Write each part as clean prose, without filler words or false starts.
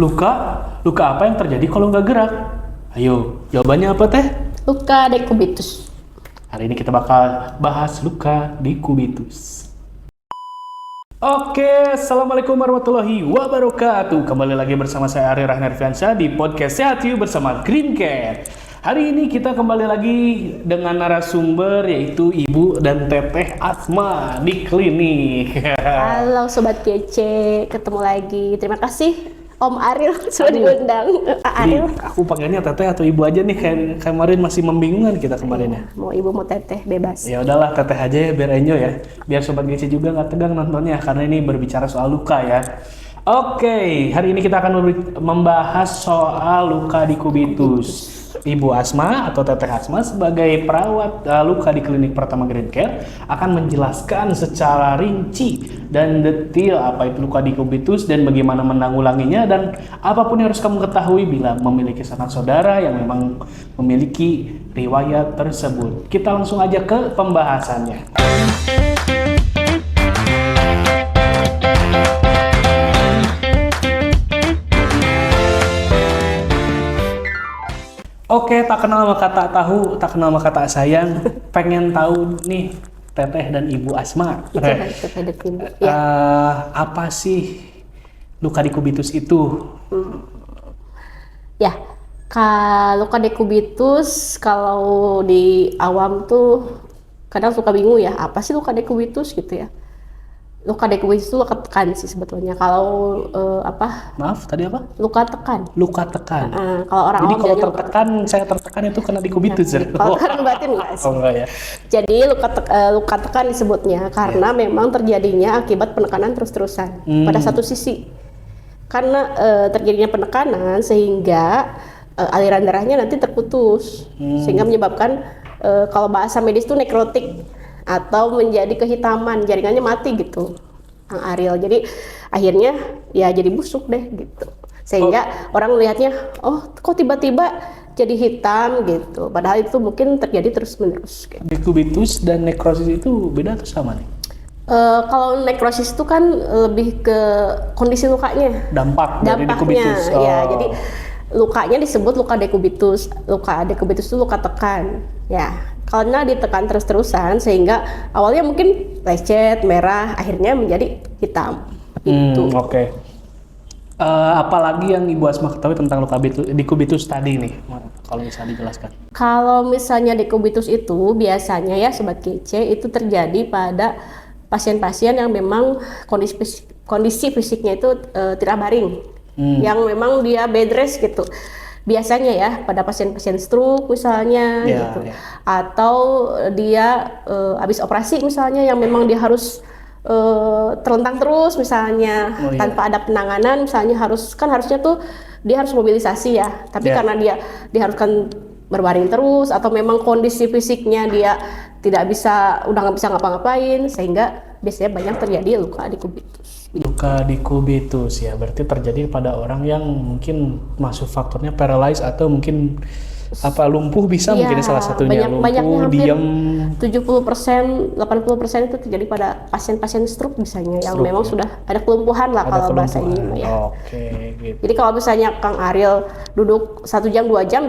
Luka? Luka apa yang terjadi kalau nggak gerak? Ayo, jawabannya apa teh? Luka dekubitus. Hari ini kita bakal bahas luka dekubitus. Oke, Assalamualaikum warahmatullahi wabarakatuh. Kembali lagi bersama saya Ari Rahnar Fiansyah di podcast Sehat You bersama Green Care. Hari ini kita kembali lagi dengan narasumber yaitu Ibu dan Teteh Asma di klinik. Halo Sobat Kece, ketemu lagi. Terima kasih Om Aril sudah diundang. Aril. Aku panggilnya Teteh atau Ibu aja nih, kayak kemarin masih membingungkan kita kemarin ya. Mau Ibu mau Teteh bebas. Ya udahlah Teteh aja ya, biar enjoy ya. Biar Sobat GC juga nggak tegang nontonnya karena ini berbicara soal luka ya. Oke, hari ini kita akan membahas soal luka dekubitus. Ibu Asma atau Teteh Asma sebagai perawat luka di klinik Pertama Green Care akan menjelaskan secara rinci dan detail apa itu luka dekubitus dan bagaimana menanggulanginya dan apapun yang harus kamu ketahui bila memiliki sanak saudara yang memang memiliki riwayat tersebut. Kita langsung aja ke pembahasannya. Oke, tak kenal maka tak tahu, tak kenal maka tak sayang. Pengen tahu nih Teteh dan Ibu Asma. Apa sih luka dekubitus itu? Ya, luka dekubitus kalau di awam tuh kadang suka bingung ya, apa sih luka dekubitus gitu ya. Luka dekubitus itu luka tekan sih sebetulnya. Kalau Maaf, tadi apa? luka tekan. Luka tekan. Kalau orang Jadi awam kalau bilangnya tertekan, saya tertekan itu kena dekubitus. kalau tekan batin enggak sih? Oh enggak ya. Jadi luka tekan disebutnya karena memang terjadinya akibat penekanan terus-terusan pada satu sisi. Karena terjadinya penekanan sehingga aliran darahnya nanti terputus sehingga menyebabkan kalau bahasa medis itu nekrotik atau menjadi kehitaman, jaringannya mati gitu, Kang Ariel. Jadi akhirnya ya jadi busuk deh gitu. Sehingga orang melihatnya, oh kok tiba-tiba jadi hitam gitu. Padahal itu mungkin terjadi terus-menerus. Gitu. Dekubitus dan nekrosis itu beda atau sama nih? Kalau nekrosis itu kan lebih ke kondisi lukanya. Dampaknya dari dekubitus. Ya, jadi lukanya disebut luka dekubitus. Luka dekubitus itu luka tekan. Ya, karena ditekan terus-terusan sehingga awalnya mungkin lecet, merah, akhirnya menjadi hitam. Itu. Oke. Apalagi yang Ibu Asma ketahui tentang luka dekubitus tadi nih, kalau bisa dijelaskan. Kalau misalnya dekubitus itu biasanya ya Sobat Kece itu terjadi pada pasien-pasien yang memang kondisi fisiknya itu tidak baring, yang memang dia bed rest gitu. Biasanya ya pada pasien-pasien stroke misalnya gitu. Atau dia habis operasi misalnya yang memang dia harus terlentang terus misalnya tanpa ada penanganan, misalnya harusnya tuh dia harus mobilisasi ya, tapi karena dia diharuskan berbaring terus atau memang kondisi fisiknya dia tidak bisa, udah nggak bisa ngapa-ngapain, sehingga biasanya banyak terjadi luka dekubitus. Luka dekubitus ya, berarti terjadi pada orang yang mungkin masuk faktornya paralyzed atau mungkin lumpuh bisa mungkin salah satunya. Lumpuh, diam. 70%, 80% itu terjadi pada pasien-pasien stroke misalnya yang memang sudah ada kelumpuhan lah kalau bahasa ini ya. Oke, gitu. Jadi kalau misalnya Kang Ariel duduk 1 jam 2 jam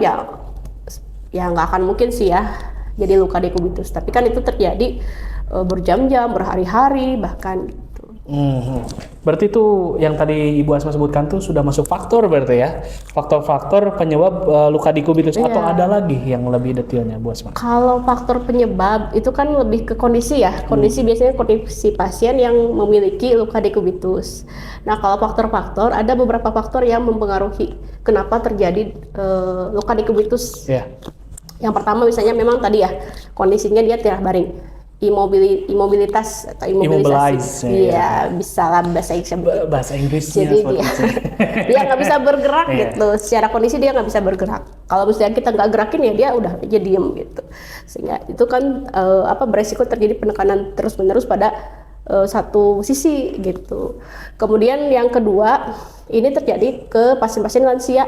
ya nggak akan mungkin sih ya jadi luka dekubitus. Tapi kan itu terjadi berjam-jam, berhari-hari bahkan gitu. Berarti itu yang tadi Ibu Asma sebutkan tuh sudah masuk faktor berarti ya, faktor-faktor penyebab luka dekubitus atau ada lagi yang lebih detailnya Bu Asma? Kalau faktor penyebab itu kan lebih ke kondisi ya, kondisi biasanya kondisi pasien yang memiliki luka dekubitus. Nah kalau faktor-faktor ada beberapa faktor yang mempengaruhi kenapa terjadi luka dekubitus. Yang pertama misalnya memang tadi ya kondisinya dia tidak baring. Imobilitas atau imobilisasi, iya bisa lah bahasa Inggrisnya. Jadi dia nggak bisa bergerak gitu. Secara kondisi dia nggak bisa bergerak. Kalau misalnya kita nggak gerakin ya dia udah aja diem gitu. Sehingga itu kan beresiko terjadi penekanan terus-menerus pada satu sisi gitu. Kemudian yang kedua ini terjadi ke pasien-pasien lansia.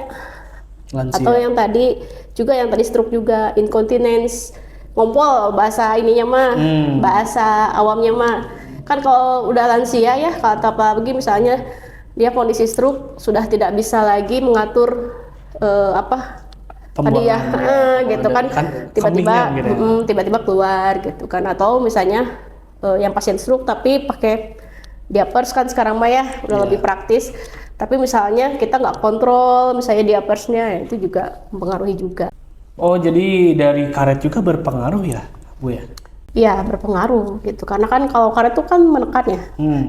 Atau yang tadi stroke juga, incontinence, ngompol bahasa ininya mah, bahasa awamnya mah. Kan kalau udah lansia ya, kalau apalagi misalnya dia kondisi stroke sudah tidak bisa lagi mengatur tadi ya gitu kan, tiba-tiba gitu ya. tiba-tiba keluar gitu kan, atau misalnya yang pasien stroke tapi pakai diapers kan sekarang mah ya udah lebih praktis, tapi misalnya kita nggak kontrol misalnya diapersnya, itu juga mempengaruhi juga. Oh, jadi dari karet juga berpengaruh ya, Bu ya? Iya, berpengaruh gitu, karena kan kalau karet itu kan menekan ya.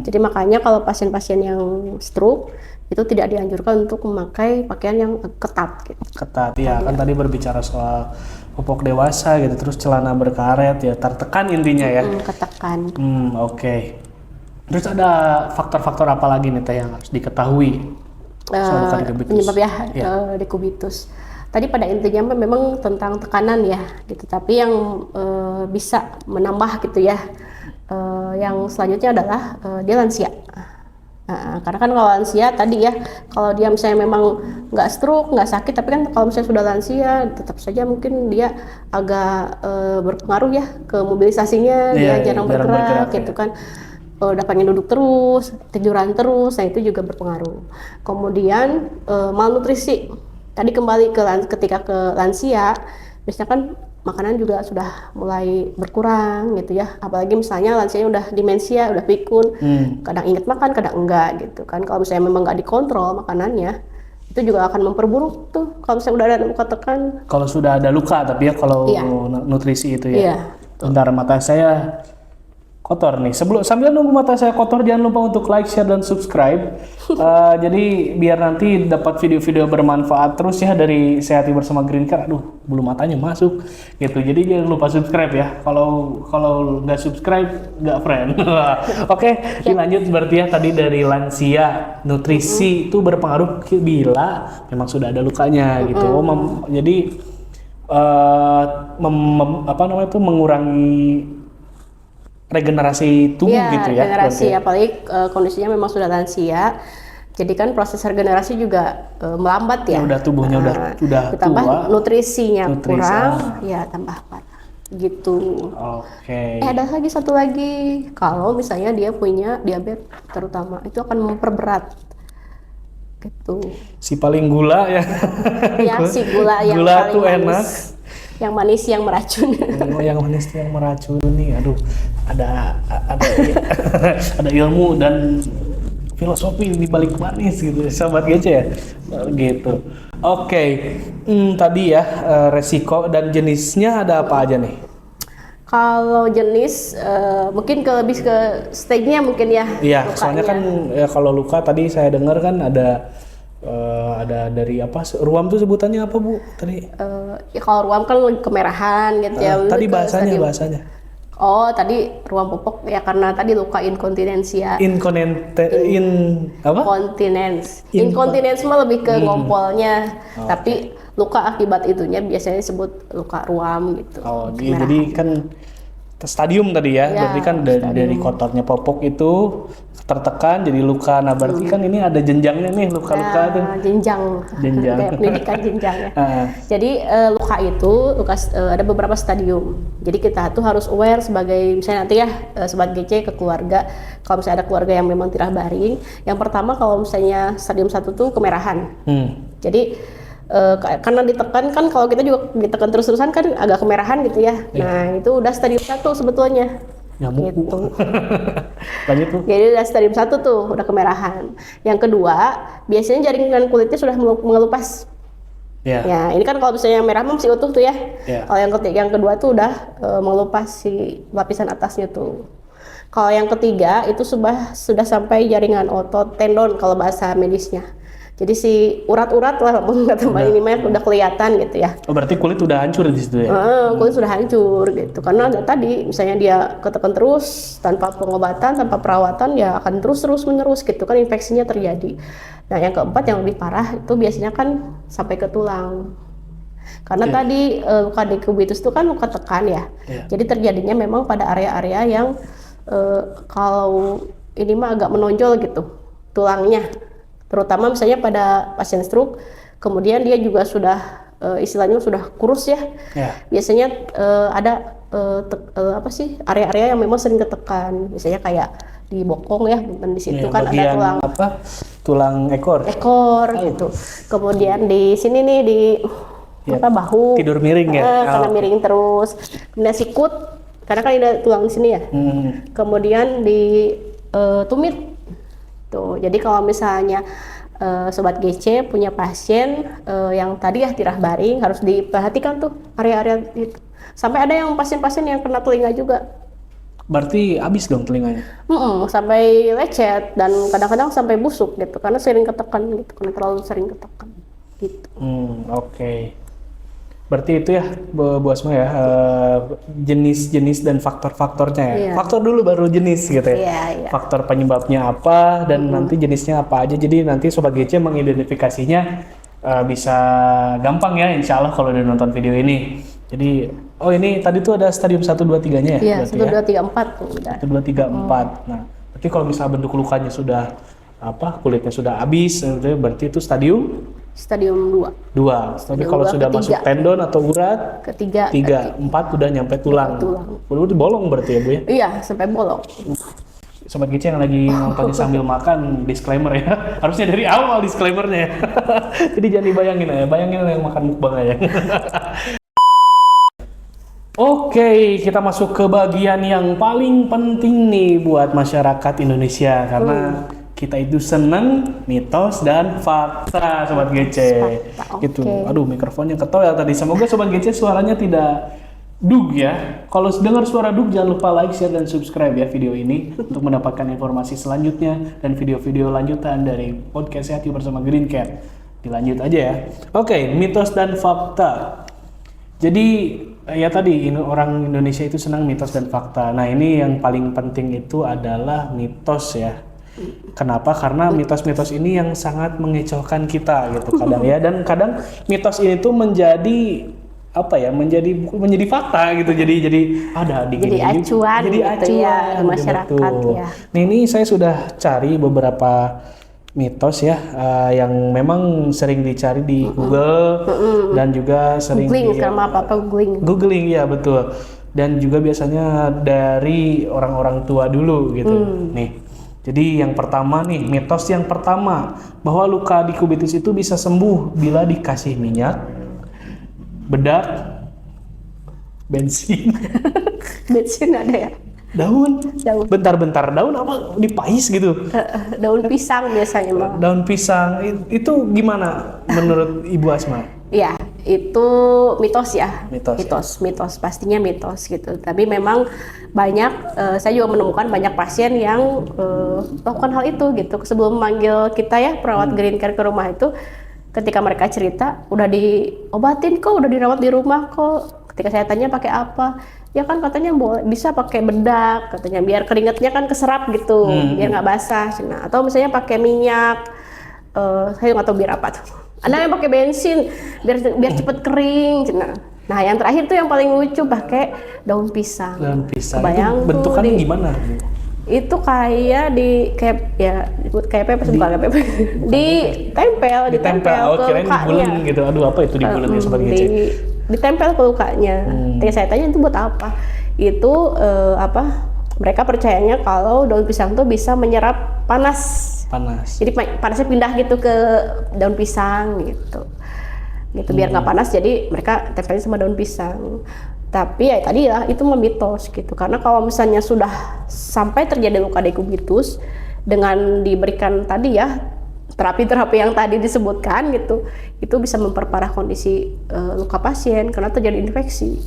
Jadi makanya kalau pasien-pasien yang stroke itu tidak dianjurkan untuk memakai pakaian yang ketat gitu. Ketat ya, kan tadi berbicara soal popok dewasa gitu, terus celana berkaret ya, tertekan intinya ya. Ketekan. Oke. Terus ada faktor-faktor apa lagi nih Teh yang harus diketahui soal luka dekubitus? Penyebab dekubitus. Tadi pada intinya memang tentang tekanan ya gitu, tapi yang bisa menambah gitu ya, yang selanjutnya adalah dia lansia. Karena kan kalau lansia tadi ya, kalau dia misalnya memang nggak stroke, nggak sakit, tapi kan kalau misalnya sudah lansia tetap saja mungkin dia agak berpengaruh ya ke mobilisasinya, dia jarang bergerak gitu kan. Udah pengen duduk terus, tiduran terus, nah itu juga berpengaruh. Kemudian malnutrisi. Tadi kembali ketika ke lansia, biasanya kan makanan juga sudah mulai berkurang gitu ya. Apalagi misalnya lansianya udah demensia, udah pikun, kadang ingat makan, kadang enggak gitu kan. Kalau misalnya memang nggak dikontrol makanannya, itu juga akan memperburuk tuh. Kalau misalnya udah ada luka tekan. Kalau sudah ada luka, tapi ya kalau nutrisi itu ya. Iya. Bentar, mata saya kotor nih. Sambil nunggu mata saya kotor, jangan lupa untuk like, share, dan subscribe. Jadi biar nanti dapat video-video bermanfaat terus ya dari Sehati Bersama Green Care. Aduh, bulu matanya masuk gitu. Jadi jangan lupa subscribe ya. Kalau nggak subscribe, nggak friend. Oke, lanjut berarti ya tadi dari lansia, nutrisi itu berpengaruh bila memang sudah ada lukanya gitu. Jadi mengurangi regenerasi tubuh gitu ya. Regenerasi, apalagi kondisinya memang sudah lansia. Jadi kan proses regenerasi juga melambat ya. Udah tubuhnya udah ditambah tua. nutrisinya kurang, ya tambah parah gitu. Oke. Ada lagi satu lagi, kalau misalnya dia punya diabetes terutama, itu akan memperberat gitu. Si paling gula ya. Ya, si gula yang gula paling tuh manis. Enak. Yang manis yang meracun. Yang manis yang meracuni. Aduh, ada ada ilmu dan filosofi di balik manis gitu, sobat GC ya. Gitu. Oke. Tadi ya resiko dan jenisnya ada apa aja nih? Kalau jenis mungkin lebih ke stage-nya mungkin ya. Iya, lukanya. soalnya kan ya, kalau luka tadi saya dengar kan ada dari apa, ruam tuh sebutannya apa Bu tadi? Ya kalau ruam kan kemerahan gitu ya. Tadi bahasanya. Oh, tadi ruam popok ya karena tadi luka inkontinensia. Inkontinens mah lebih ke ngompolnya. Tapi luka akibat itunya biasanya disebut luka ruam gitu. Oh, jadi kan stadium tadi ya, berarti kan dari kotornya popok itu tertekan jadi luka. Nah berarti kan ini ada jenjangnya nih, luka-luka tuh. Jenjang. Kayak pendidikan jenjang ya. Jadi luka itu ada beberapa stadium. Jadi kita tuh harus aware sebagai misalnya nanti ya sobat GC ke keluarga, kalau misalnya ada keluarga yang memang tirah baring, yang pertama kalau misalnya stadium 1 tuh kemerahan. Jadi karena ditekan kan, kalau kita juga ditekan terus-terusan kan agak kemerahan gitu ya. Nah itu udah stadium 1 sebetulnya. Nyamuk gitu. Lanjut tuh. Jadi udah stadium 1 tuh udah kemerahan. Yang kedua biasanya jaringan kulitnya sudah mengelupas. Ya ini kan kalau misalnya yang merah masih utuh tuh ya. Kalau yang kedua tuh udah mengelupas si lapisan atasnya tuh. Kalau yang ketiga itu sudah sampai jaringan otot tendon kalau bahasa medisnya. Jadi si urat-urat lah, kata Mbak ini mah udah kelihatan gitu ya. Oh berarti kulit udah hancur di situ ya? Kulit sudah hancur gitu. Karena tadi misalnya dia ketekan terus tanpa pengobatan, tanpa perawatan, ya akan terus menerus gitu kan infeksinya terjadi. Nah yang keempat yang lebih parah itu biasanya kan sampai ke tulang. Karena tadi luka dekubitus itu kan luka tekan ya. Jadi terjadinya memang pada area-area yang kalau ini mah agak menonjol gitu tulangnya. Terutama misalnya pada pasien stroke, kemudian dia juga sudah istilahnya sudah kurus ya. Biasanya ada area-area yang memang sering ketekan, misalnya kayak di bokong ya, bukan di situ kan ada tulang tulang ekor. gitu. Kemudian di sini nih di Ya, bahu. tidur miring ya. Karena miring terus. Kemudian sikut karena kan ada tulang di sini ya. Kemudian di tumit. Tuh. Jadi kalau misalnya Sobat GC punya pasien yang tadi ya tirah baring, harus diperhatikan tuh area-area itu. Sampai ada yang pasien-pasien yang kena telinga juga. Berarti habis dong telinganya. Sampai lecet dan kadang-kadang sampai busuk gitu karena sering ketekan gitu, karena terlalu sering ketekan gitu. Oke. Berarti itu ya Bu Asma ya, jenis-jenis dan faktor-faktornya ya. Iya. Faktor dulu baru jenis gitu ya. Iya. Faktor penyebabnya apa dan nanti jenisnya apa aja. Jadi nanti Sobat GC mengidentifikasinya bisa gampang ya, insya Allah kalau udah nonton video ini. Jadi, ini tadi tuh ada stadium 1, 2, 3-nya ya? Iya, 1, 2, 3, 4 tuh udah. 1, 2, 3, 4. Nah, berarti kalau misalnya bentuk lukanya sudah kulitnya sudah habis, berarti itu stadium 2. Tapi kalau sudah masuk tendon atau urat, Ketiga. 3, 4 udah nyampe tulang. Udah bolong berarti ya Bu ya? Iya, sampai bolong. Sobat GC yang lagi nontonnya sambil makan, disclaimer ya. Harusnya dari awal disclaimernya ya. Jadi jangan dibayangin ya, bayangin yang makan mukbang aja. Oke, kita masuk ke bagian yang paling penting nih buat masyarakat Indonesia karena kita itu seneng mitos dan fakta Sobat GC. Gitu. Aduh, mikrofonnya ketoel tadi. Semoga Sobat GC suaranya tidak dug ya. Kalau dengar suara dug jangan lupa like, share dan subscribe ya video ini untuk mendapatkan informasi selanjutnya dan video-video lanjutan dari podcast Sehat Bersama Green Cat. Dilanjut aja ya. Oke, mitos dan fakta. Jadi ya tadi orang Indonesia itu senang mitos dan fakta. Nah ini yang paling penting itu adalah mitos ya. Kenapa? Karena mitos-mitos ini yang sangat mengecohkan kita gitu kadang ya. Dan kadang mitos ini tuh menjadi menjadi fakta gitu. Jadi ada jadi acuan jadi gitu acuan ya masyarakat ya. Nah ini saya sudah cari beberapa mitos ya yang memang sering dicari di Google dan juga sering googling ya betul, dan juga biasanya dari orang-orang tua dulu gitu. Nih, jadi yang pertama nih, mitos yang pertama bahwa luka di kubitus itu bisa sembuh bila dikasih minyak, bedak, bensin. Bensin ada ya? Daun. Bentar, daun apa dipais gitu? Daun pisang biasanya Bang. Daun pisang itu gimana menurut Ibu Asma? Ya, itu mitos ya. Mitos, pastinya mitos gitu. Tapi memang banyak, saya juga menemukan banyak pasien yang melakukan hal itu gitu. Sebelum memanggil kita ya perawat Green Care ke rumah itu, ketika mereka cerita udah diobatin kok, udah dirawat di rumah kok. Ketika saya tanya pakai apa, ya kan katanya bisa pakai bedak, katanya biar keringatnya kan keserap gitu, biar nggak basah. Nah, atau misalnya pakai minyak, saya nggak tahu biar apa tuh. Ada yang pakai bensin, biar cepet kering. Nah, yang terakhir tuh yang paling lucu pakai daun pisang. Daun pisang. Bayang itu bentukannya gimana? Itu kayak kayak pepes bukan pepes. ditempel Oh, kirain dibulen gitu. Aduh, apa itu dibulen ya Sobat GC? Ditempel ke lukanya. Saya tanya itu buat apa? Itu mereka percayanya kalau daun pisang tuh bisa menyerap panas. Jadi panasnya pindah gitu ke daun pisang gitu biar nggak panas, jadi mereka tempelin sama daun pisang. Tapi ya tadi lah itu mitos gitu, karena kalau misalnya sudah sampai terjadi luka dekubitus dengan diberikan tadi ya terapi-terapi yang tadi disebutkan gitu, itu bisa memperparah kondisi luka pasien karena terjadi infeksi.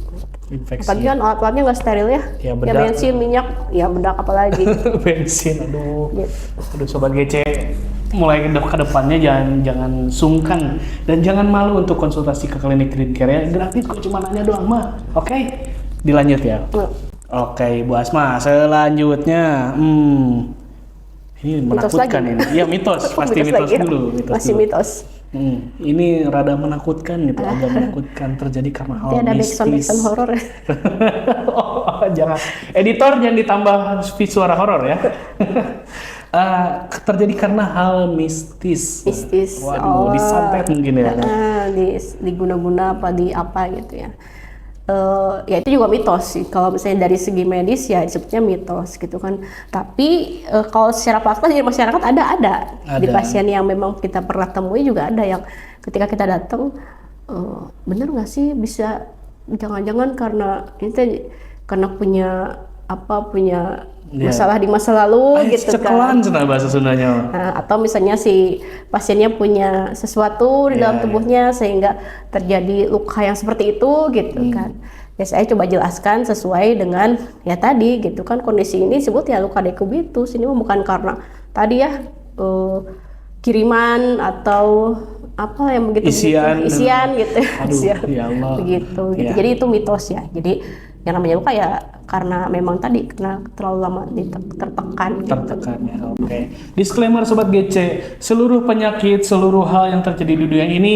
Apalagi kan alat-alatnya nggak steril ya. Ya bensin, minyak, ya bedak apalagi. Bensin, aduh. Gitu. Aduh Sobat GC, mulai ke depannya jangan sungkan dan jangan malu untuk konsultasi ke klinik Green Care ya. Gratis kok, cuma nanya doang mah. Oke, dilanjut ya. Oke, Bu Asma, selanjutnya ini menakutkan ini. Iya mitos, pasti mitos dulu. Masih mitos. Ini rada menakutkan gitu, agak menakutkan terjadi karena hal mistis. Ada backsound horor ya. Jangan, editor jangan ditambah suara horor ya. Terjadi karena hal mistis. Waduh, disantet mungkin ya. Diguna-guna apa di apa gitu ya. ya itu juga mitos sih. Kalau misalnya dari segi medis ya disebutnya mitos gitu kan. Tapi kalau secara fakta di masyarakat ada di pasien yang memang kita pernah temui juga ada yang ketika kita datang, bener nggak sih bisa jangan-jangan karena ini karena punya masalah di masa lalu gitu kan. Cekelan bahasa Sundanya. Nah, atau misalnya si pasiennya punya sesuatu di dalam tubuhnya sehingga terjadi luka yang seperti itu gitu kan. Ya saya coba jelaskan sesuai dengan ya tadi gitu kan, kondisi ini disebut ya luka dekubitus. Ini bukan karena tadi ya kiriman atau apa yang begitu isian gitu. Aduh, ya Allah. Begitu. Jadi itu mitos ya. Jadi yang namanya luka ya karena memang tadi karena terlalu lama tertekan ya. Oke. Disclaimer Sobat GC, seluruh penyakit, seluruh hal yang terjadi di dunia ini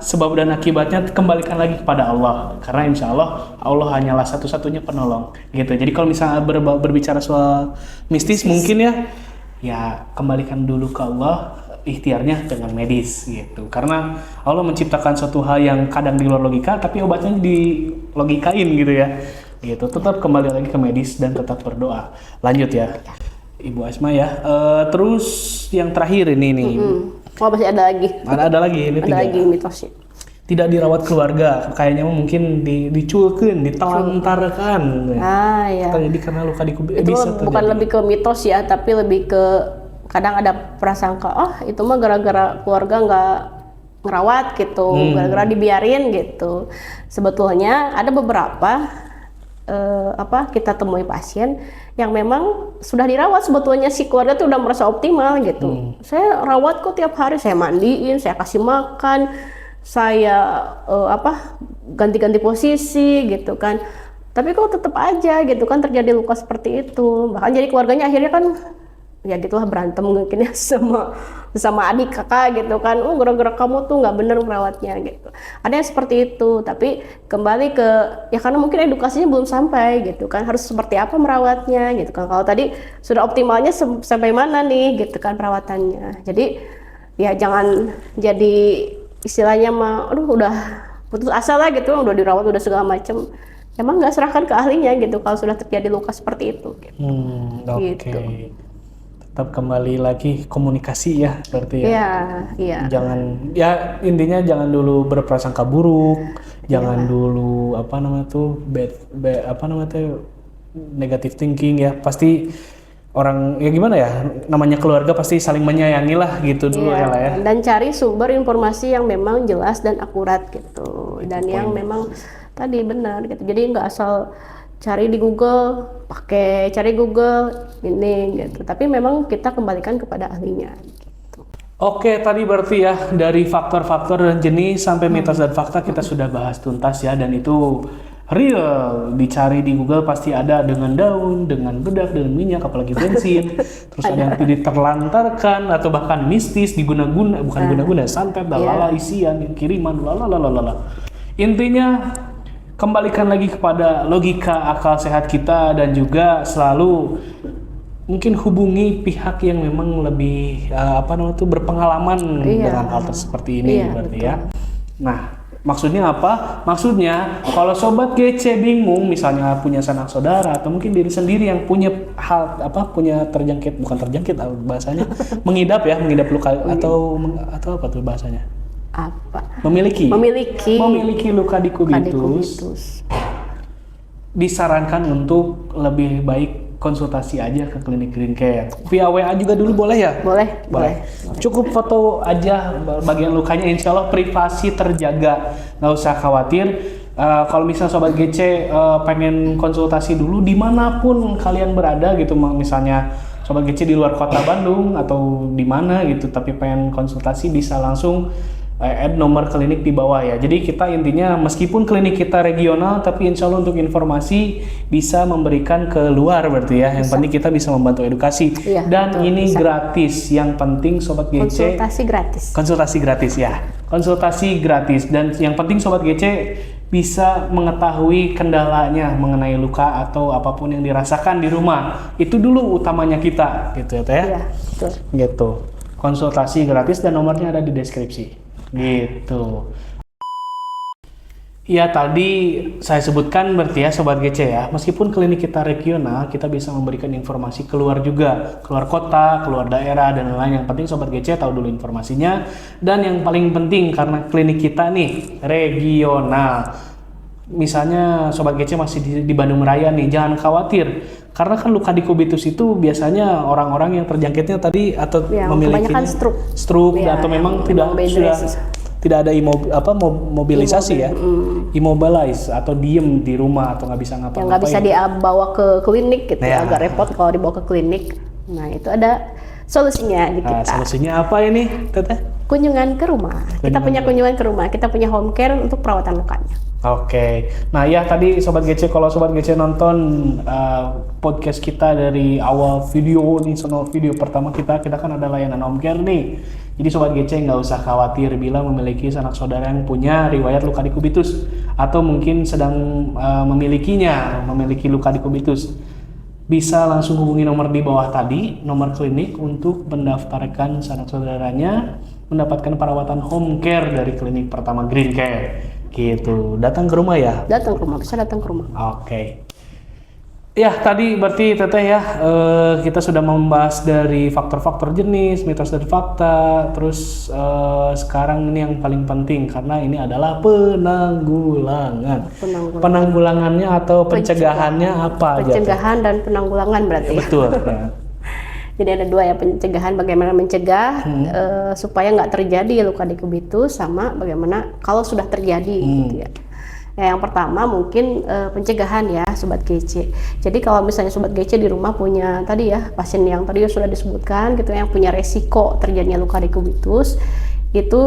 sebab dan akibatnya kembalikan lagi kepada Allah, karena insya Allah hanyalah satu-satunya penolong gitu. Jadi kalau misalnya berbicara soal mistis mungkin ya kembalikan dulu ke Allah, ikhtiarnya dengan medis gitu, karena Allah menciptakan suatu hal yang kadang di luar logika tapi obatnya dilogikain gitu ya gitu. Tetap kembali lagi ke medis dan tetap berdoa. Lanjut ya Ibu Asma ya. Terus yang terakhir ini nih. Oh masih ada lagi. Ada lagi ini. Ada lagi mitosnya. Tidak dirawat keluarga, kayaknya mungkin diculkeun, ditelantarkan. Ya. Jadi karena luka dikubitus itu bisa bukan terjadi. lebih ke mitos ya, tapi lebih ke kadang ada prasangka, itu mah gara-gara keluarga nggak ngerawat gitu, gara-gara dibiarin gitu. Sebetulnya ada beberapa kita temui pasien yang memang sudah dirawat, sebetulnya si keluarga tuh udah merasa optimal gitu. Saya rawat kok tiap hari, saya mandiin, saya kasih makan, saya ganti-ganti posisi gitu kan. Tapi kok tetap aja gitu kan terjadi luka seperti itu. Bahkan jadi keluarganya akhirnya kan ya gitulah berantem mungkin ya sama adik kakak gitu kan, gara-gara kamu tuh nggak bener merawatnya gitu. Ada yang seperti itu, tapi kembali ke ya karena mungkin edukasinya belum sampai gitu kan, harus seperti apa merawatnya gitu kan. Kalau tadi sudah optimalnya sampai mana nih gitu kan perawatannya. Jadi ya jangan jadi istilahnya udah putus asa lah gitu, udah dirawat udah segala macem. Emang nggak serahkan ke ahlinya gitu kalau sudah terjadi luka seperti itu gitu. Gitu. Tetap kembali lagi komunikasi ya berarti ya. Iya. Jangan ya intinya jangan dulu berprasangka buruk, jangan dulu negative thinking ya. Pasti orang ya gimana ya, namanya keluarga pasti saling menyayangi lah gitu dulu ya. Dan cari sumber informasi yang memang jelas dan akurat gitu. Dan yang memang tadi benar gitu. Jadi nggak asal cari di Google, cari Google ini gitu. Tapi memang kita kembalikan kepada ahlinya gitu. Oke, tadi berarti ya dari faktor-faktor dan jenis sampai mitos dan fakta kita sudah bahas tuntas ya, dan itu real. Dicari di Google pasti ada dengan daun, dengan bedak, dengan minyak, apalagi bensin. Terus ada yang diterlantarkan atau bahkan mistis diguna-guna, bukan guna-guna, santet, lalala, isian, kiriman, lalala. Intinya kembalikan lagi kepada logika akal sehat kita, dan juga selalu mungkin hubungi pihak yang memang lebih berpengalaman dengan hal seperti ini berarti ya. Nah, maksudnya apa? Maksudnya kalau Sobat GC bingung, misalnya punya sanak saudara atau mungkin diri sendiri yang punya punya bukan terjangkit bahasanya, mengidap luka atau apa tuh bahasanya? Memiliki luka dikubitus, disarankan untuk lebih baik konsultasi aja ke klinik Green Care. Via WA juga dulu boleh ya? Boleh. Cukup foto aja bagian lukanya, insya Allah privasi terjaga, nggak usah khawatir. Kalau misalnya Sobat GC pengen konsultasi dulu dimanapun kalian berada gitu, misalnya Sobat GC di luar kota Bandung atau di mana gitu, tapi pengen konsultasi bisa langsung add nomor klinik di bawah ya. Jadi kita intinya meskipun klinik kita regional, tapi insya Allah untuk informasi bisa memberikan ke luar berarti ya. Yang penting kita bisa membantu edukasi. Dan ini gratis. Yang penting Sobat GC konsultasi gratis. Dan yang penting Sobat GC bisa mengetahui kendalanya mengenai luka atau apapun yang dirasakan di rumah. Itu dulu utamanya kita gitu ya Teh. Iya, betul. Gitu. Konsultasi gratis dan nomornya ada di deskripsi. Gitu. Ya tadi saya sebutkan berarti ya Sobat GC ya, meskipun klinik kita regional, kita bisa memberikan informasi keluar juga, keluar kota, keluar daerah, dan lain-lain. Yang penting Sobat GC tahu dulu informasinya. Dan yang paling penting karena klinik kita nih regional, misalnya Sobat GC masih di Bandung Raya nih, jangan khawatir. Karena kan luka dikubitus itu biasanya orang-orang yang terjangkitnya tadi atau Ya, memiliki kebanyakan stroke. Ya, atau memang memang bed sudah rest. tidak ada mobilisasi ya, immobilize atau diem di rumah atau nggak bisa Yang ngapa-ngapain. nggak bisa dibawa ke klinik gitu, Ya. agak repot kalau dibawa ke klinik. Nah itu ada solusinya di Nah, kita. solusinya apa ini, Teteh? Kunjungan ke rumah. Kita punya kunjungan ke rumah. Kita punya home care untuk perawatan lukanya. Oke, nah ya tadi Sobat GC, kalau Sobat GC nonton podcast kita dari awal video nih, sono video pertama kita kan ada layanan home care nih. Jadi Sobat GC nggak usah khawatir bila memiliki sanak saudara yang punya riwayat luka dikubitus atau mungkin sedang memiliki luka dikubitus. Bisa langsung hubungi nomor di bawah tadi, nomor klinik untuk mendaftarkan sanak saudaranya mendapatkan perawatan home care dari klinik pertama Green Care. Gitu, datang ke rumah ya? Datang ke rumah, bisa datang ke rumah. Oke. Ya, tadi berarti Teteh ya, kita sudah membahas dari faktor-faktor jenis, mitos dan fakta, terus sekarang ini yang paling penting karena ini adalah penanggulangan. Penanggulangannya atau pencegahannya apa aja? Pencegahan dan penanggulangan berarti. Ya, betul. Ya. Jadi ada dua ya, pencegahan, bagaimana mencegah supaya nggak terjadi luka dikubitus, sama bagaimana kalau sudah terjadi gitu ya. Nah, yang pertama mungkin pencegahan ya Sobat GC. Jadi kalau misalnya Sobat GC di rumah punya tadi ya pasien yang tadi sudah disebutkan gitu yang punya resiko terjadinya luka dikubitus, itu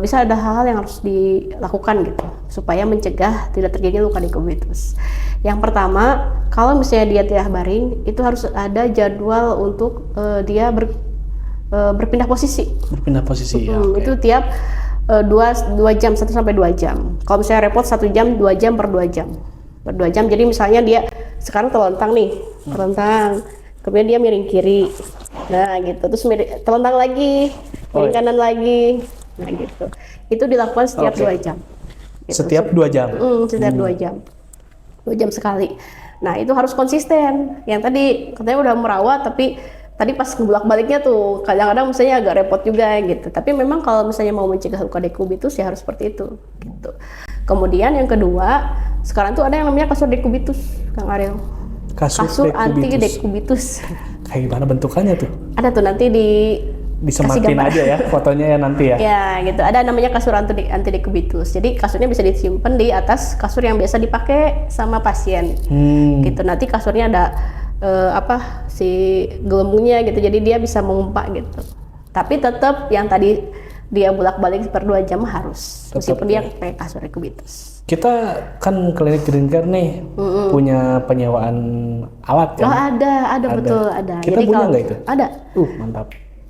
bisa ada hal-hal yang harus dilakukan gitu supaya mencegah tidak terjadinya luka dikubitus. Yang pertama, kalau misalnya dia tiah baring, itu harus ada jadwal untuk dia berpindah posisi. Berpindah posisi ya. Okay. Itu tiap 2 jam, 1 sampai 2 jam. Kalau misalnya repot 1 jam, 2 jam per 2 jam. Per 2 jam. Jadi misalnya dia sekarang telentang nih, telentang. Kemudian dia miring kiri. Nah, gitu. Terus telentang lagi, miring kanan lagi. Nah, gitu. Itu dilakukan setiap 2 jam. Gitu. Setiap 2 jam. Setiap 2 jam. 2 jam sekali. Nah, itu harus konsisten. Yang tadi katanya udah merawat, tapi tadi pas bolak-baliknya tuh kadang-kadang misalnya agak repot juga gitu. Tapi memang kalau misalnya mau mencegah luka dekubitus ya harus seperti itu gitu. Kemudian yang kedua, sekarang tuh ada yang namanya kasur dekubitus, Kang Ariel. Kasur anti dekubitus. Kayak gimana bentukannya tuh? Ada tuh nanti disematin aja ya fotonya ya nanti ya. Ya gitu, ada namanya kasur anti dekubitus. Jadi kasurnya bisa disimpan di atas kasur yang biasa dipakai sama pasien. Gitu, nanti kasurnya ada si gelembungnya gitu, jadi dia bisa mengumpak gitu. Tapi tetap yang tadi dia bolak-balik per 2 jam harus, meskipun dia pakai kasur dekubitus. Kita kan klinik Green Care nih punya penyewaan alat ya? Oh ada. Betul ada. Kita jadi punya nggak itu? Ada. Mantap.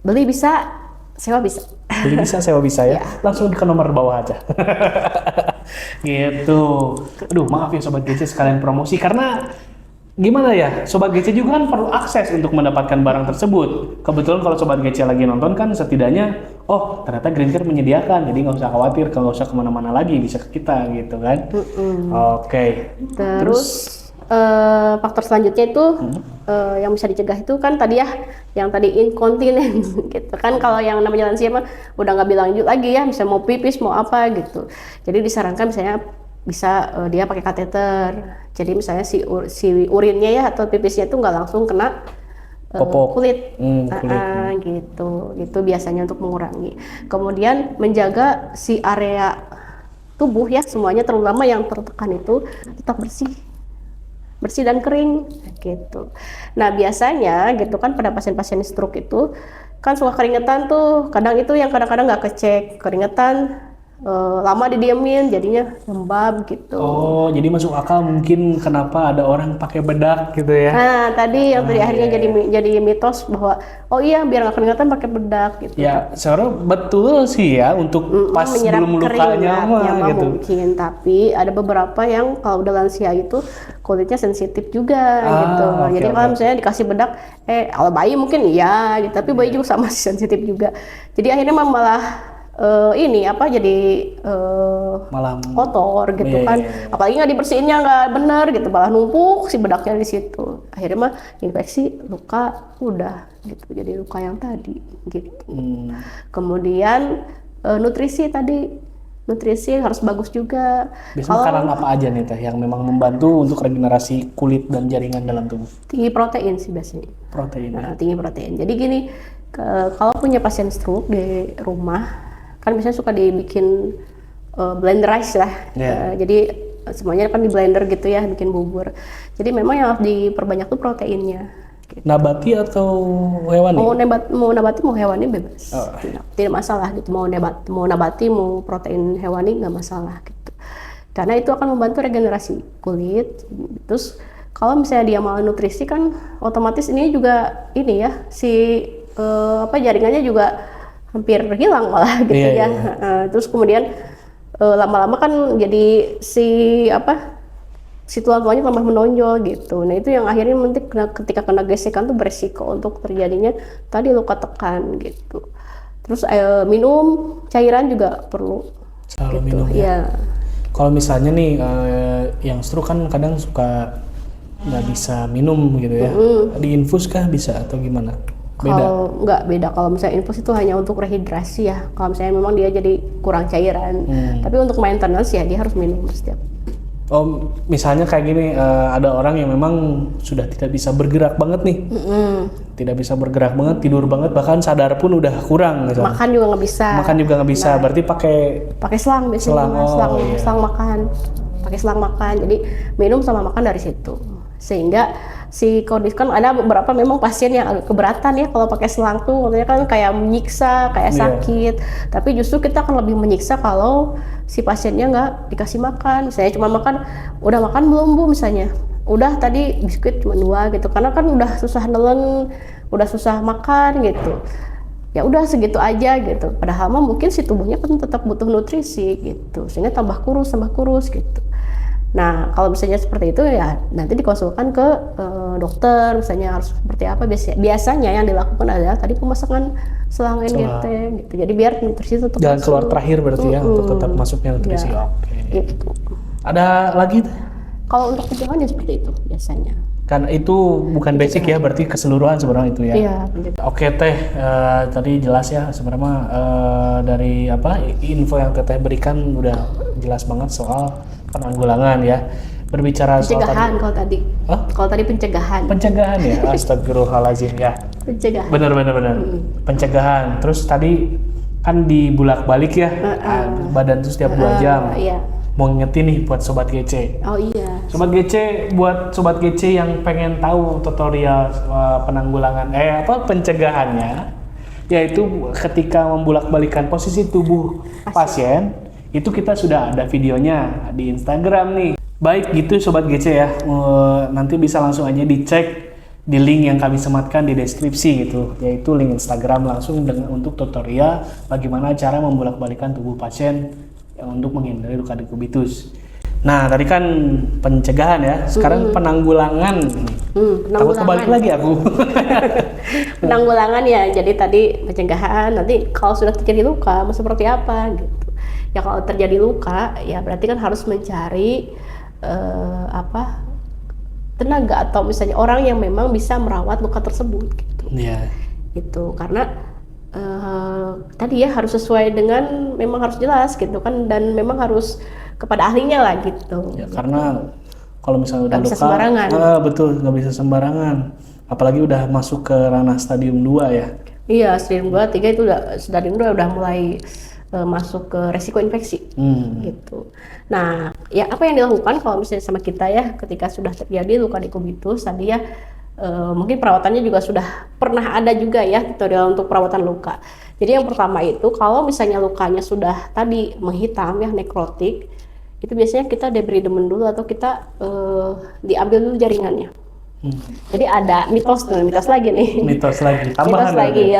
Beli bisa, sewa bisa. Beli bisa, sewa bisa ya? Langsung ke nomor bawah aja. Gitu. Aduh, maaf ya Sobat GC sekalian promosi karena gimana ya, Sobat GC juga kan perlu akses untuk mendapatkan barang tersebut. Kebetulan kalau Sobat GC lagi nonton kan setidaknya, oh ternyata Green Care menyediakan, jadi nggak usah khawatir, nggak usah kemana-mana lagi, bisa ke kita gitu kan. Oke. Terus faktor selanjutnya itu yang bisa dicegah itu kan tadi ya, yang tadi inkontinens gitu kan. Kalau yang namanya lansia mah udah nggak bilang lagi ya, bisa mau pipis mau apa gitu. Jadi disarankan misalnya bisa dia pakai kateter. Jadi misalnya si urinnya ya atau pipisnya itu nggak langsung kena kulit. Gitu biasanya untuk mengurangi. Kemudian menjaga si area tubuh ya semuanya, terutama yang tertekan itu tetap bersih dan kering gitu. Nah biasanya gitu kan pada pasien-pasien stroke itu kan suka keringetan tuh, kadang itu yang kadang-kadang nggak kecek, keringetan lama didiemin jadinya lembab gitu. Oh, jadi masuk akal mungkin kenapa ada orang pakai bedak gitu ya. Nah, tadi yang tadi akhirnya jadi mitos bahwa oh iya biar nggak keringetan pakai bedak gitu. Ya, sebenarnya betul sih ya untuk pas belum lukanya mah gitu. Mungkin, tapi ada beberapa yang kalau udah lansia itu kulitnya sensitif juga gitu. Jadi kalau misalnya dikasih bedak, kalau bayi mungkin iya gitu, tapi bayi juga sama sensitif juga. Jadi akhirnya malah ini apa jadi Malam. kotor gitu kan. Apalagi nggak dibersihinnya nggak benar gitu, malah numpuk si bedaknya di situ. Akhirnya mah infeksi, luka udah gitu, jadi luka yang tadi gitu. Kemudian nutrisi harus bagus juga. Biasanya makanan apa aja nih Teh yang memang membantu untuk regenerasi kulit dan jaringan dalam tubuh? Tinggi protein sih biasanya. Protein. Nah, tinggi protein. Jadi gini, kalau punya pasien stroke di rumah, kan biasanya suka dibikin blender rice lah. Jadi semuanya kan di blender gitu ya, bikin bubur. Jadi memang yang harus diperbanyak tuh proteinnya. Gitu. Nabati atau hewani? Mau nabati mau hewani bebas. Tidak masalah gitu. Mau nabati mau protein hewani nggak masalah gitu. Karena itu akan membantu regenerasi kulit. Terus kalau misalnya dia malnutrisi kan otomatis ini juga ini ya jaringannya juga hampir hilang malah gitu ya. Terus kemudian lama-lama kan jadi si tulang-tulangnya tambah menonjol gitu. Nah itu yang akhirnya nanti ketika kena gesekan tuh beresiko untuk terjadinya tadi luka tekan gitu. Terus minum cairan juga perlu. Selalu gitu. minum ya. Kalau misalnya nih yang stroke kan kadang suka nggak bisa minum gitu ya. Diinfus kah bisa atau gimana? Beda? Kalau nggak beda, kalau misalnya infus itu hanya untuk rehidrasi ya. Kalau misalnya memang dia jadi kurang cairan. Tapi untuk maintenance ya dia harus minum setiap. Oh, misalnya kayak gini, ada orang yang memang sudah tidak bisa bergerak banget nih, tidak bisa bergerak banget, tidur banget, bahkan sadar pun udah kurang. Misalnya. Makan juga nggak bisa. Makan juga nggak bisa, berarti pakai selang biasanya, selang makan, pakai selang makan. Jadi minum sama makan dari situ, sehingga si kondisi kan ada beberapa memang pasien yang agak keberatan ya kalau pakai selang tuh, maksudnya kan kayak menyiksa, kayak sakit. Tapi justru kita akan lebih menyiksa kalau si pasiennya nggak dikasih makan. Misalnya cuma makan, udah makan belum Bu misalnya, udah tadi biskuit cuma 2 gitu, karena kan udah susah nelen, udah susah makan gitu. Ya udah segitu aja gitu. Padahal mah mungkin si tubuhnya kan tetap butuh nutrisi gitu, sehingga tambah kurus gitu. Nah, kalau misalnya seperti itu ya nanti dikonsulkan ke dokter, misalnya harus seperti apa. Biasanya yang dilakukan adalah tadi pemasangan selang NGT gitu. Jadi biar nutrisi tetap jalan keluar terakhir berarti ya untuk tetap masuknya nutrisi. Ya, gitu. Ada lagi? Kalau untuk pencegahan ya seperti itu biasanya. Kan itu bukan basic ya, berarti keseluruhan sebenarnya itu ya. Iya. Oke Teh, tadi jelas ya sebenarnya dari info yang Teteh berikan udah jelas banget soal penanggulangan ya. Berbicara pencegahan soal tadi. Kalau tadi pencegahan. Pencegahan ya, astagfirullahaladzim ya. Pencegahan. Benar. Pencegahan. Terus tadi kan dibulak-balik ya, badan tuh setiap 2 jam. Iya. Mau ngingetin nih buat Sobat GC. Oh iya. Buat Sobat GC yang pengen tahu tutorial penanggulangan, pencegahannya, yaitu ketika membulak-balikan posisi tubuh pasien, itu kita sudah ada videonya di Instagram nih. Baik gitu Sobat GC ya, nanti bisa langsung aja dicek di link yang kami sematkan di deskripsi gitu, yaitu link Instagram langsung untuk tutorial bagaimana cara membulak-balikan tubuh pasien untuk menghindari luka dekubitus. Nah, tadi kan pencegahan ya, sekarang penanggulangan. Takut kebalik lagi aku. Penanggulangan ya, jadi tadi pencegahan, nanti kalau sudah terjadi luka mau seperti apa gitu. Ya kalau terjadi luka, ya berarti kan harus mencari tenaga atau misalnya orang yang memang bisa merawat luka tersebut gitu. Iya. Gitu, karena tadi ya harus sesuai dengan, memang harus jelas gitu kan, dan memang harus kepada ahlinya lah gitu. Ya, karena kalau misalnya udah luka, bisa sembarangan. Betul, nggak bisa sembarangan. Apalagi udah masuk ke ranah stadium 2 ya. Iya, stadium 2, 3 itu stadium 2 udah mulai masuk ke resiko infeksi gitu. Nah, ya apa yang dilakukan kalau misalnya sama kita ya ketika sudah terjadi luka dekubitus tadi ya, mungkin perawatannya juga sudah pernah ada juga ya tutorial untuk perawatan luka. Jadi yang pertama itu kalau misalnya lukanya sudah tadi menghitam ya, nekrotik, itu biasanya kita debridement dulu atau kita diambil dulu jaringannya. Jadi ada mitos lagi nih. Mitos lagi,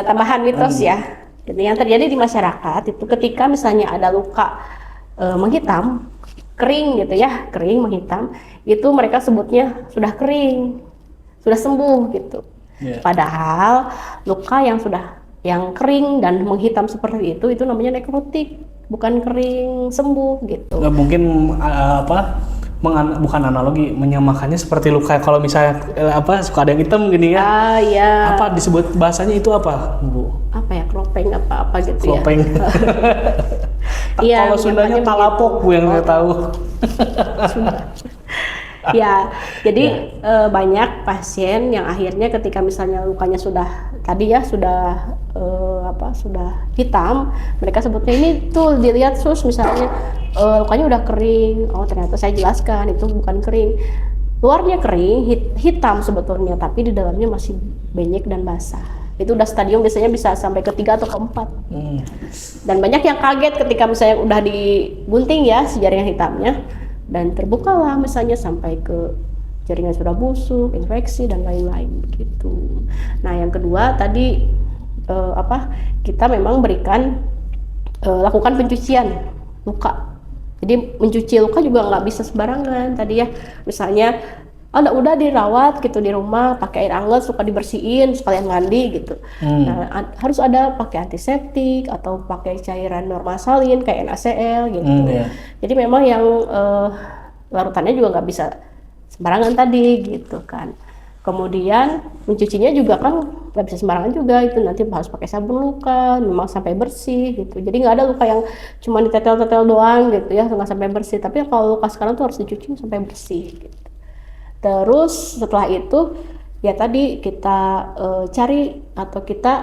tambahan mitos ya. Jadi yang terjadi di masyarakat itu ketika misalnya ada luka menghitam, kering gitu ya, kering menghitam, itu mereka sebutnya sudah kering, sudah sembuh gitu. Padahal luka yang sudah yang kering dan menghitam seperti itu namanya nekrotik, bukan kering sembuh gitu. Mungkin bukan analogi, menyamakannya seperti luka kalau misalnya suka ada yang hitam gini ya. Iya. Apa disebut bahasanya itu apa, Bu? Apa ya, klopeng apa gitu Klopeng. ya. Iya, Kalau Sundanya talapok Bu yang saya tahu. Ya, jadi banyak pasien yang akhirnya ketika misalnya lukanya sudah hitam, mereka sebutnya ini tuh dilihat sus misalnya lukanya udah kering. Oh ternyata saya jelaskan itu bukan kering, luarnya kering hitam sebetulnya, tapi di dalamnya masih benyek dan basah. Itu udah stadium biasanya bisa sampai ke 3 atau ke 4. Dan banyak yang kaget ketika misalnya udah digunting ya si jaringan hitamnya, dan terbukalah misalnya sampai ke jaringan sudah busuk, infeksi dan lain-lain gitu. Nah yang kedua tadi kita memang lakukan pencucian luka. Jadi mencuci luka juga nggak bisa sembarangan tadi ya. Misalnya udah dirawat gitu di rumah pakai air hangat, suka dibersihin sekalian mandi gitu. Nah harus ada pakai antiseptik atau pakai cairan normalsalin kayak NaCl gitu. Jadi memang yang larutannya juga nggak bisa sembarangan tadi gitu kan. Kemudian mencucinya juga kan nggak bisa sembarangan juga, itu nanti harus pakai sabun luka memang sampai bersih gitu. Jadi nggak ada luka yang cuma ditetel-tetel doang gitu ya nggak sampai bersih, tapi kalau luka sekarang tuh harus dicuci sampai bersih gitu. Terus setelah itu ya tadi kita cari atau kita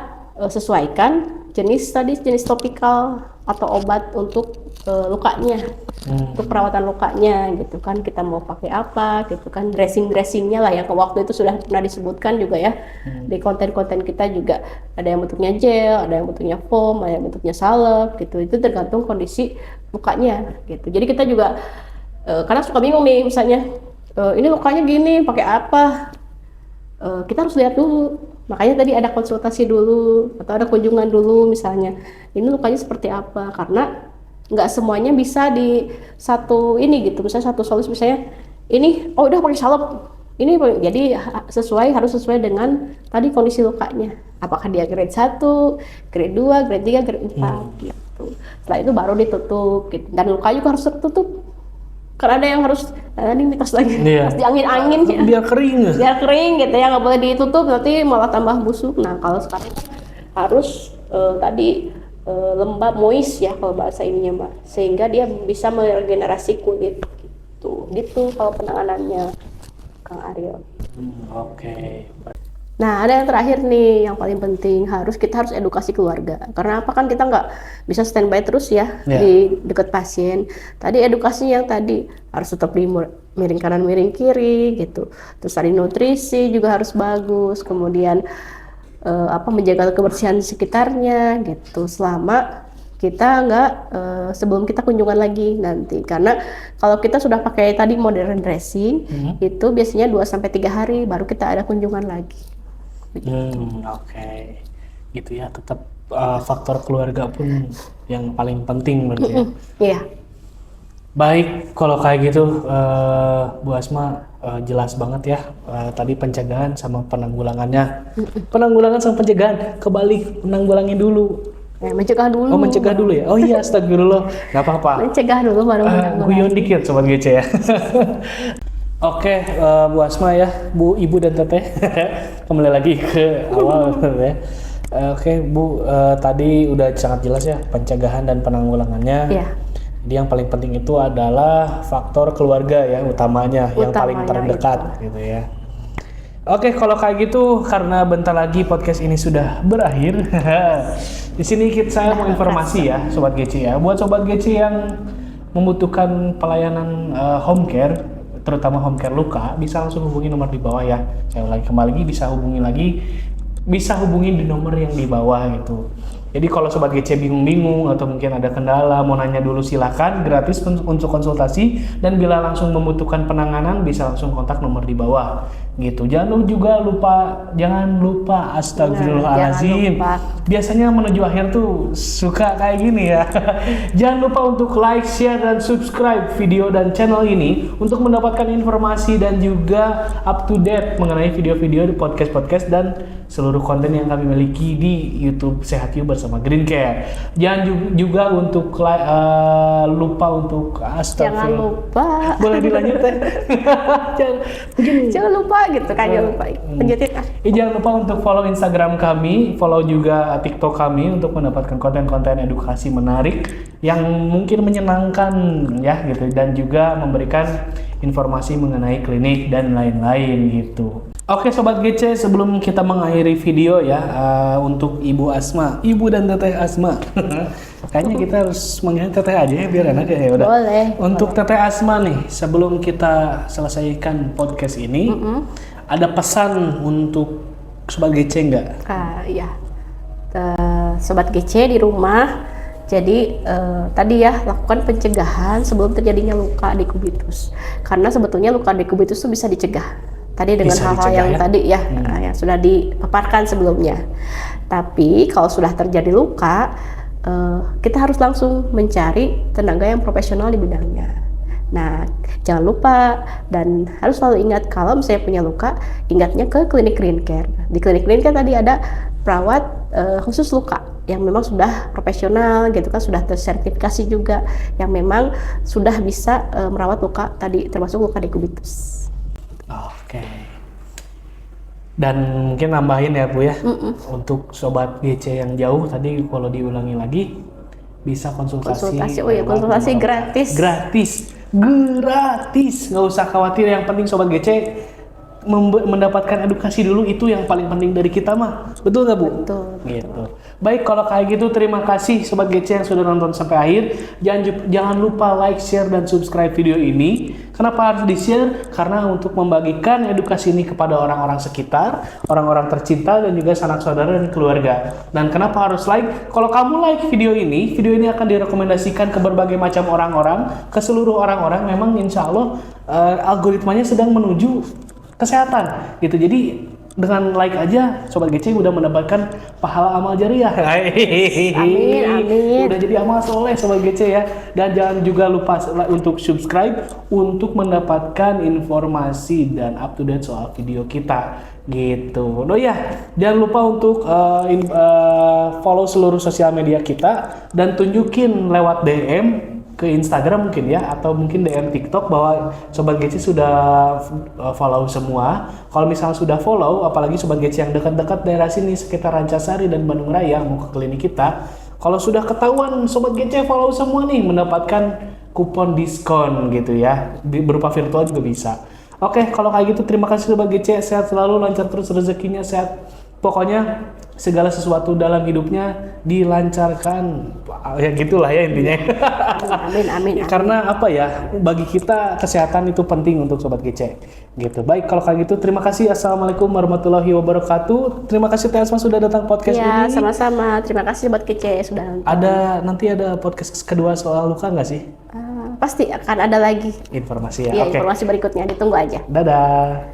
sesuaikan jenis topikal atau obat untuk lukanya, untuk perawatan lukanya gitu kan. Kita mau pakai apa gitu kan, dressingnya lah yang ke waktu itu sudah pernah disebutkan juga ya di konten-konten kita juga, ada yang bentuknya gel, ada yang bentuknya foam, ada yang bentuknya salep gitu. Itu tergantung kondisi lukanya gitu. Jadi kita juga karena suka bingung nih misalnya ini lukanya gini pakai apa, kita harus lihat dulu. Makanya tadi ada konsultasi dulu atau ada kunjungan dulu misalnya, ini lukanya seperti apa, karena nggak semuanya bisa di satu ini gitu. Misalnya satu solusi misalnya ini udah pakai salep ini, jadi harus sesuai dengan tadi kondisi lukanya, apakah dia grade 1, grade 2, grade 3, grade 4 gitu. Setelah itu baru ditutup gitu. Dan luka juga harus tertutup. Karena ada yang harus tadi mitos lagi, harus diangin-angin biar kering gitu ya, nggak boleh ditutup nanti malah tambah busuk. Nah kalau sekarang harus lembab, moist ya kalau bahasa ininya Mbak, sehingga dia bisa meregenerasi kulit gitu kalau penanganannya Kang Ariel. Oke. Nah ada yang terakhir nih yang paling penting, kita harus edukasi keluarga. Karena apa kan kita nggak bisa standby terus ya di dekat pasien. Tadi edukasi yang tadi harus tetap di miring kanan miring kiri gitu. Terus tadi nutrisi juga harus bagus. Kemudian menjaga kebersihan di sekitarnya gitu selama kita sebelum kita kunjungan lagi nanti. Karena kalau kita sudah pakai tadi modern dressing itu biasanya 2-3 hari baru kita ada kunjungan lagi. Oke. Gitu ya, tetap faktor keluarga pun yang paling penting berarti ya. Iya. Baik, kalau kayak gitu Bu Asma jelas banget ya tadi pencegahan sama penanggulangannya. Penanggulangan sama pencegahan, kebalik, penanggulangi dulu. Mencegah dulu. Oh, mencegah dulu ya. Oh iya, astagfirullah. Enggak apa-apa. Mencegah dulu baru menanggulangi. Guyon dikit sobat GC ya. Oke, Bu Asma ya, Bu, Ibu dan Teteh. Kembali lagi ke awal ya. Oke, Bu, tadi udah sangat jelas ya pencegahan dan penanggulangannya. Iya. Jadi yang paling penting itu adalah faktor keluarga ya utamanya yang paling terdekat gitu ya. Oke, kalau kayak gitu karena bentar lagi podcast ini sudah berakhir. Di sini saya mau informasi ya, sobat GC ya. Buat sobat GC yang membutuhkan pelayanan home care, terutama home care luka, bisa langsung hubungi nomor di bawah ya. Saya ulangi kembali, bisa hubungi di nomor yang di bawah gitu. Jadi kalau sobat GC bingung-bingung atau mungkin ada kendala mau nanya dulu, silakan, gratis untuk konsultasi, dan bila langsung membutuhkan penanganan bisa langsung kontak nomor di bawah gitu. Jangan lupa astagfirullahaladzim. Biasanya menuju akhir tuh suka kayak gini ya. Jangan lupa untuk like, share, dan subscribe video dan channel ini untuk mendapatkan informasi dan juga up to date mengenai video-video di podcast dan seluruh konten yang kami miliki di YouTube Sehat You bersama Green Care. Jangan juga untuk lupa untuk Jangan lupa. Boleh dilanjut ya? Jangan lupa gitu kan, jangan lupa. Lanjutin. Jangan lupa untuk follow Instagram kami, follow juga TikTok kami untuk mendapatkan konten-konten edukasi menarik yang mungkin menyenangkan ya gitu, dan juga memberikan informasi mengenai klinik dan lain-lain gitu. Oke Sobat GC, sebelum kita mengakhiri video ya, untuk Ibu Asma, Ibu dan Teteh Asma, kayaknya kita harus manggil Teteh aja ya biar enak ya. Udah. Boleh. Untuk Teteh Asma nih, sebelum kita selesaikan podcast ini, ada pesan untuk Sobat GC nggak? Iya. Sobat GC di rumah, jadi tadi ya lakukan pencegahan sebelum terjadinya luka dekubitus. Karena sebetulnya luka dekubitus itu bisa dicegah. Tadi dengan hal-hal yang ya? Tadi ya, yang sudah dipaparkan sebelumnya. Tapi kalau sudah terjadi luka, kita harus langsung mencari tenaga yang profesional di bidangnya. Nah, jangan lupa dan harus selalu ingat kalau misalnya punya luka, ingatnya ke klinik Green Care. Di klinik Green Care tadi ada perawat khusus luka yang memang sudah profesional gitu kan, sudah tersertifikasi juga, yang memang sudah bisa merawat luka tadi termasuk luka dekubitus. Oke. Dan mungkin nambahin ya Bu ya, untuk Sobat GC yang jauh tadi kalau diulangi lagi bisa konsultasi. Konsultasi gratis. Gratis, nggak usah khawatir. Yang penting Sobat GC mendapatkan edukasi dulu, itu yang paling penting dari kita mah. Betul nggak Bu? Betul. Gitu. Baik, kalau kayak gitu terima kasih Sobat GC yang sudah nonton sampai akhir. Jangan lupa like, share, dan subscribe video ini. Kenapa harus di-share? Karena untuk membagikan edukasi ini kepada orang-orang sekitar, orang-orang tercinta, dan juga sanak saudara dan keluarga. Dan kenapa harus like? Kalau kamu like video ini akan direkomendasikan ke berbagai macam orang-orang, ke seluruh orang-orang. Memang insya Allah algoritmanya sedang menuju kesehatan gitu. Jadi dengan like aja Sobat GC udah mendapatkan pahala amal jariah. Amin. Udah jadi amal soleh Sobat GC ya. Dan jangan juga lupa untuk subscribe untuk mendapatkan informasi dan up to date soal video kita gitu. Oh ya, jangan lupa untuk follow seluruh sosial media kita dan tunjukin lewat DM ke Instagram mungkin ya, atau mungkin DM TikTok bahwa Sobat GC sudah follow semua. Kalau misalnya sudah follow, apalagi Sobat GC yang dekat-dekat daerah sini sekitar Rancasari dan Bandung Raya mau ke klinik kita, kalau sudah ketahuan Sobat GC follow semua nih, mendapatkan kupon diskon gitu ya, berupa virtual juga bisa. Oke, kalau kayak gitu terima kasih Sobat GC, sehat selalu, lancar terus rezekinya, sehat. Pokoknya segala sesuatu dalam hidupnya dilancarkan, ya gitulah ya intinya. Amin. Karena apa ya, bagi kita kesehatan itu penting untuk Sobat GC gitu. Baik, kalau kayak gitu terima kasih. Assalamualaikum warahmatullahi wabarakatuh. Terima kasih Teh Asma sudah datang podcast ya, ini. sama-sama, terima kasih Sobat GC sudah nonton. Nanti ada podcast kedua soal luka nggak sih? Pasti akan ada lagi informasi ya. Iya, informasi berikutnya, ditunggu aja. Dadah.